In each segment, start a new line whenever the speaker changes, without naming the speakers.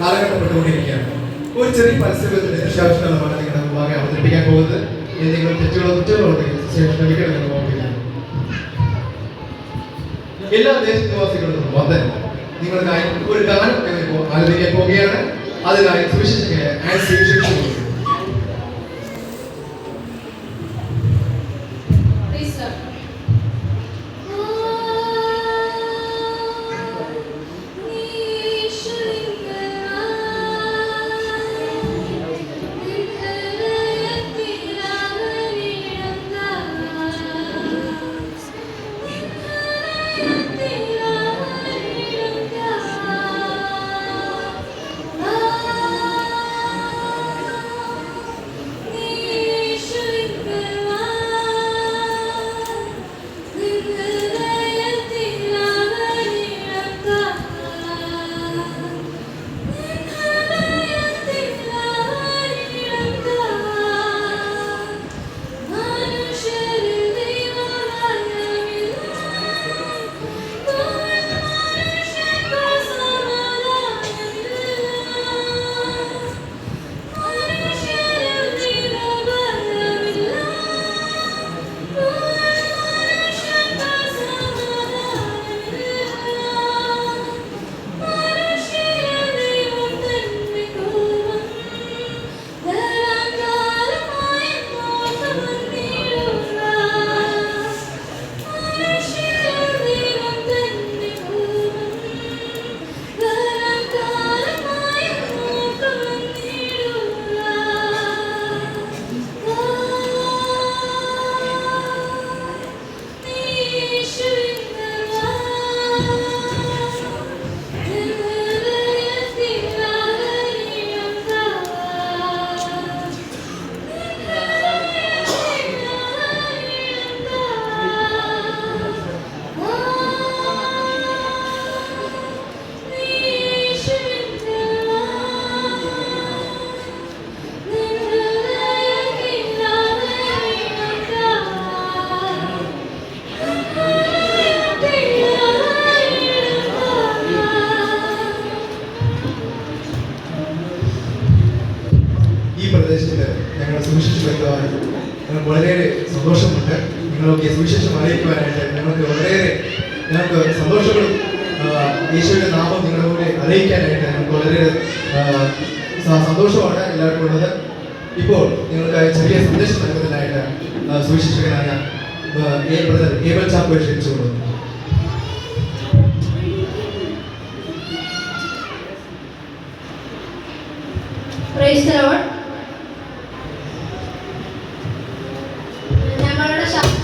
കാലഘട്ടപ്പെട്ടുകൊണ്ടിരിക്കുകയാണ്. ഒരു ചെറിയ പരസ്യത്തിന്റെ ദൃശ്യാവിഷ്കാരമാണ് നിങ്ങളുടെ മുമ്പാകെ അവതരിപ്പിക്കാൻ പോകുന്നത്. എന്തെങ്കിലും തെറ്റുകളോ കുറ്റങ്ങളോ ഉണ്ടെങ്കിൽ ക്ഷമിക്കണം എന്ന് ഓർമ്മിക്കുന്നു. എല്ലാ ദേശനിവാസികളും വന്ദനം. നിങ്ങൾക്കായി ഒരു ഗാനം ആലപിക്കാൻ പോവുകയാണ്. അതിനായി സുവിശേഷകനായ ആൻസി ക്ഷണിക്കുന്നു. ഞങ്ങൾ സുവിശേഷം വ്യക്തമായി ഞങ്ങൾക്ക് വളരെയേറെ സന്തോഷമുണ്ട്. നിങ്ങളൊക്കെ സുവിശേഷം അറിയിക്കുവാനായിട്ട് ഞങ്ങൾക്ക് സന്തോഷങ്ങളും യേശുവിൻ്റെ നാമം നിങ്ങളുടെ കൂടെ അറിയിക്കാനായിട്ട് ഞങ്ങൾക്ക് വളരെയേറെ സന്തോഷമാണ് എല്ലാവർക്കും ഉള്ളത്. ഇപ്പോൾ നിങ്ങൾക്കായി ചെറിയ സന്ദേശം നൽകുന്നതിനായിട്ട് സുവിശേഷകനായ ബ്രദർ ഏബൽ ചാക്കോയെ ക്ഷണിച്ചുകൊള്ളുന്നു.
Praise the Lord. ഞങ്ങളുടെ ശബ്ദം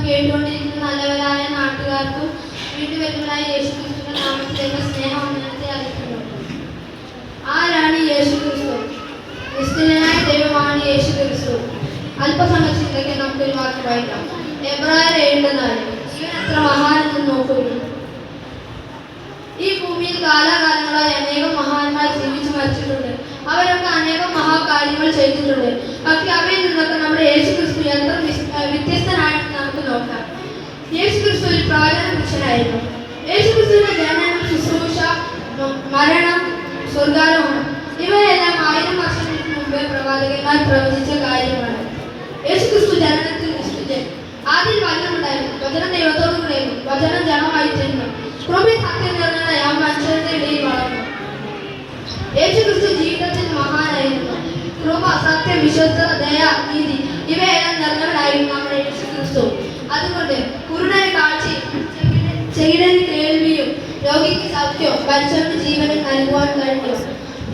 കേട്ടുകൊണ്ടിരിക്കുന്ന നല്ലവരായ നാട്ടുകാർക്കും വീട്ടുവരുന്നതായ യേശുക്രിസ്തുവിന്റെ നാമത്തിലേക്ക് സ്നേഹവന്ദനത്തെ അറിയിക്കുന്നു. ആരാണ് യേശുക്രിസ്തു? നിസ്തുലനായ ദൈവമാണ് യേശുക്രിസ്തു. അല്പസമയ ചിന്തയ്ക്ക് നമുക്കൊരു വാക്ക് വായിക്കാം. എബ്രായർ 7:4. ജീവൻ എത്ര മഹാനെന്ന് നോക്കുന്നു. ഈ ഭൂമിയിൽ കാലാകാലങ്ങളായി അനേകം മഹാന്മാർ ജീവിച്ചു മരിച്ചിട്ടുണ്ട്. അവരൊക്കെ അനേകം മഹാകാര്യങ്ങൾ ചെയ്തിട്ടുണ്ട്. പക്ഷെ അവയിൽ നിന്നൊക്കെ നമ്മുടെ യേശുക്രിസ്തു എത്ര വ്യത്യസ്തനാണെന്ന് നമുക്ക് നോക്കാം. യേശുക്രിസ്തു ഒരു പ്രവാചക പുരുഷനായിരുന്നു. യേശുക്രിസ്തുവിന്റെ ജനനം, ശുശ്രൂഷ, മരണം, സ്വർഗാരോഹണം ഇവയെല്ലാം 1000 വർഷങ്ങൾക്ക് മുമ്പേ പ്രവാചകന്മാർ പ്രവചിച്ച കാര്യമാണ്. യേശുക്രിസ്തു ജനനത്തിൽ നിശ്ചയിച്ചു. ആദ്യം വചനമുണ്ടായിരുന്നു. വചനം ദൈവത്തോടു കൂടെയായിരുന്നു. വചനം ജനമായി തീർന്നു. കൃപയും സത്യം നിറഞ്ഞ മനുഷ്യരുടെ ഇടയിൽ വളർന്നു. യേശുക്രിസ്തു ജീവിതത്തിൽ മഹാനായിരുന്നു. കൃപ, സത്യം, വിശ്വസ്തത, ദയ, നീതി ഇവയെല്ലാം നിറഞ്ഞവനായിരുന്നു നമ്മുടെ യേശുക്രിസ്തു. അതുകൊണ്ട് കുരുടന് കാഴ്ചയും ചെകിടന് കേൾവിയും രോഗിക്ക് സൗഖ്യവും മരിച്ചവന് ജീവനും നൽകുവാൻ കഴിഞ്ഞു.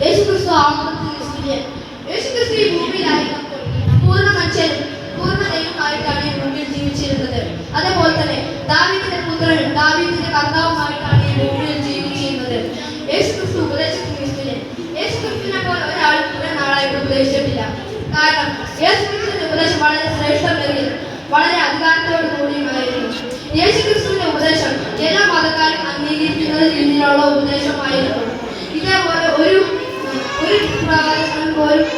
യേശുക്രിസ്തു ആത്മത്തിൽ നിശ്ചയം. യേശുക്രിസ്തു ഈ ഭൂമിയിലായിരുന്നപ്പോൾ പൂർണ്ണ മനുഷ്യനും പൂർണ്ണ ദൈവമായിട്ടാണ് ഈ ഭൂമിയിൽ ജീവിച്ചിരുന്നത്. അതേപോലെ തന്നെ ദാവീദിന്റെ പുത്രനും ദാവീദിന്റെ കർത്താവുമായിട്ടാണ് ഈ ഭൂമിയിൽ ജീവിച്ചിരുന്നത്. യേശുക്രിസ്തു ഉപദേശത്തിന് നിശ്ചയം. യേശുക്രിസ്തുവിനെ പോലെ ഒരാൾ കുറെ നാളായിട്ട് ഉപദേശിച്ചിട്ടില്ല. കാരണം യേശുക്രിസ്തുവിന്റെ ഉപദേശം വളരെ ശ്രേഷ്ഠമെങ്കിൽ വളരെ അധികാരത്തോടു കൂടിയുമായിരുന്നു. യേശുക്രിസ്തുവിന്റെ ഉപദേശം എല്ലാ മതക്കാരും അംഗീകരിക്കുന്ന രീതിയിലുള്ള ഉപദേശമായിരുന്നു. ഇതേപോലെ ഒരു പ്രവാചകനും പോലും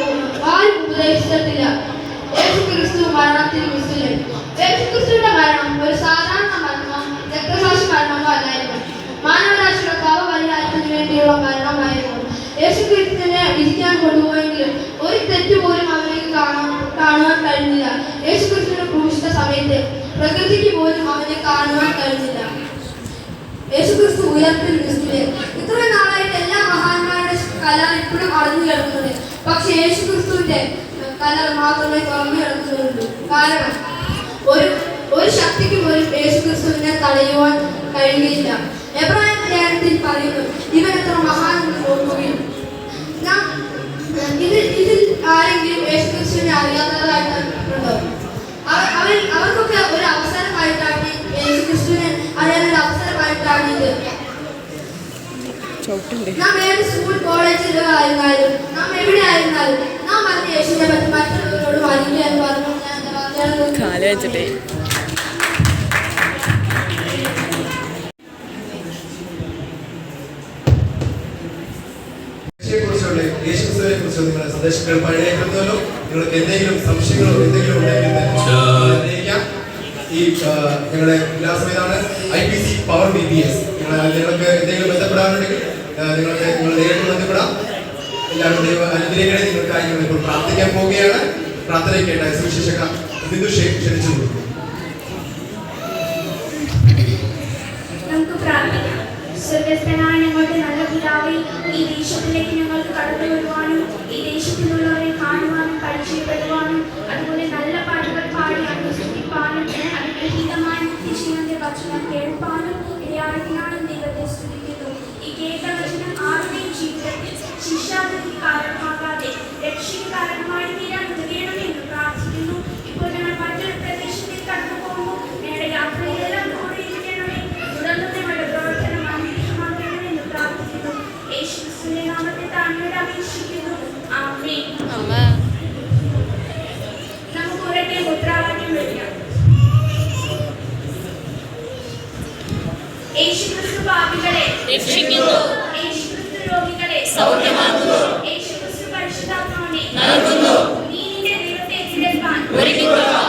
ആരും ഉപദേശിച്ചിട്ടില്ല. യേശുക്രിസ്തു മരണത്തിൽ നിശ്ചയം. യേശുക്രിസ്തുവിന്റെ മരണം ഒരു സാധാരണ മരണമോ രക്തസാക്ഷി മരണമോ അല്ലായിരുന്നു. മാനവരാശിയുടെ പാപപരിഹാരത്തിന് വേണ്ടിയുള്ള വേണ്ടിയുള്ള മരണമായിരുന്നു. യേശുക്രിസ്തുവിനെ വിധിക്കാൻ കൊണ്ടുപോയെങ്കിലും ഒരു തെറ്റ് പോലും അവനിക്ക് കാണുവാൻ കഴിഞ്ഞില്ല. യേശുക്രിസ്തുവിനെ ക്രൂശിച്ച സമയത്ത് പ്രകൃതിക്ക് പോലും അവനെ കാണുവാൻ കഴിഞ്ഞില്ല. യേശുക്രിസ്തു ഉയർത്തിരിക്കുന്നു. ഇത്രയും നാളായിട്ട് എല്ലാ മഹാന്മാരുടെ കലർ ഇപ്പോഴും അടഞ്ഞു കിടക്കുന്നത്. പക്ഷെ യേശുക്രിസ്തുവിന്റെ കലർ മാത്രമേ തുറന്നു കിടക്കുന്നുള്ളൂ. കാരണം ഒരു ശക്തിക്ക് പോലും യേശുക്രിസ്തുവിനെ തടയുവാൻ കഴിയുകയില്ല. എബ്രായ ലേഖനത്തിൽ പറയുന്നു, ഇവൻ എത്ര മഹാനെന്ന് ഓർക്കുകയും. ഇതിൽ ആരെങ്കിലും യേശുക്രിസ്തുവിനെ അറിയാത്തതായിട്ടുണ്ടോ? അവർക്കൊക്കെ ഒരു അവസരമായിട്ടാണ് യേശുക്രിസ്തുവിനെ അറിയാനൊരു അവസരമായിട്ടാണ് ഇത്. നാം ഏത് സ്കൂൾ കോളേജിലായിരുന്നാലും നാം എവിടെ ആയിരുന്നാലും നാം പറഞ്ഞ യേശുവിനെ പറ്റി മറ്റുള്ളവരോട് വലിയ എന്ന് പറഞ്ഞു
യേശുക്രിസ്തുവിനെ കുറിച്ച് നിങ്ങളുടെ സന്ദേശങ്ങൾ പഴയേക്കുന്നുവല്ലോ. നിങ്ങൾക്ക് എന്തെങ്കിലും സംശയങ്ങളോ എന്തെങ്കിലും ഉണ്ടെങ്കിൽ ഈ ഞങ്ങളുടെ ക്ലാസ് ഇതാണ് IPC പവർ BBS. നിങ്ങൾക്ക് എന്തെങ്കിലും ബന്ധപ്പെടാനുണ്ടെങ്കിൽ നിങ്ങൾ നേരിട്ട് ബന്ധപ്പെടാം. എല്ലാവരും ദൈവ അനുഗ്രഹിക്കണേ. നിങ്ങൾക്കായി ഞങ്ങൾ ഇപ്പോൾ പ്രാർത്ഥിക്കാൻ പോവുകയാണ്. പ്രാർത്ഥനയ്ക്കേണ്ട സുവിശേഷക ബിന്ദു ക്ഷണിച്ചു കൊടുക്കും.
നമുക്ക് പ്രാർത്ഥിക്കാം. സ്വർഗ്ഗസ്ഥനായ ഞങ്ങളുടെ നല്ല പിതാവേ, ഈ ദേശത്തിലേക്ക് ഞങ്ങൾക്ക് കടന്നു വരുവാനും ഈ ദേശത്തിലുള്ളവരെ കാണുവാനും പരിചയപ്പെടുവാനും അതുപോലെ നല്ല പാട്ടുകൾ പാടി അനുസ്തുതിപ്പാനും അനുഗ്രഹീതമായ നിത്യജീവന്റെ വചനം കേൾപ്പാനും ഇടയായതിനാലും ദൈവത്തെ സ്തുതിക്കുന്നു. ഈ കേട്ട വചനം ആരുടെയും ജീവിതത്തിൽ ശിക്ഷാവിധിക്ക് കാരണമാകാതെ രക്ഷയ്ക്ക് കാരണമായി തീരാൻ ഉതകണമെന്ന് പ്രാർത്ഥിക്കുന്നു. ഇപ്പോൾ ഞങ്ങൾ മറ്റൊരു പ്രദേശത്തിൽ കടന്നു പോകുമ്പോൾ ഞങ്ങളുടെ യാത്രയിലെല്ലാം കൂടെ ഇരിക്കണമേ. തുടർന്ന് ഞങ്ങളുടെ പ്രവർത്തനം അനുഗ്രഹമാക്കണമെന്ന് പ്രാർത്ഥിക്കുന്നു. യേശുക്രിസ്തുവിന്റെ നാമത്തിൽ താങ്കളോട് അപേക്ഷിക്കുന്നു. ആമേൻ. നമുക്ക് ഒരൊക്കെ മുദ്രാവാക്യം വയ്ക്കാം. യേശുക്രിസ്തു പാപികളെ രക്ഷിക്കുന്നു. യേശുക്രിസ്തു രോഗികളെ സൗഖ്യമാക്കുന്നു. യേശുക്രിസ്തു പരിശുദ്ധാത്മാവിനെ നൽകുന്നു. നീ നിന്റെ ദൈവത്തെ എതിരേൽപ്പാൻ ഒരുങ്ങിക്കൊള്ളുക.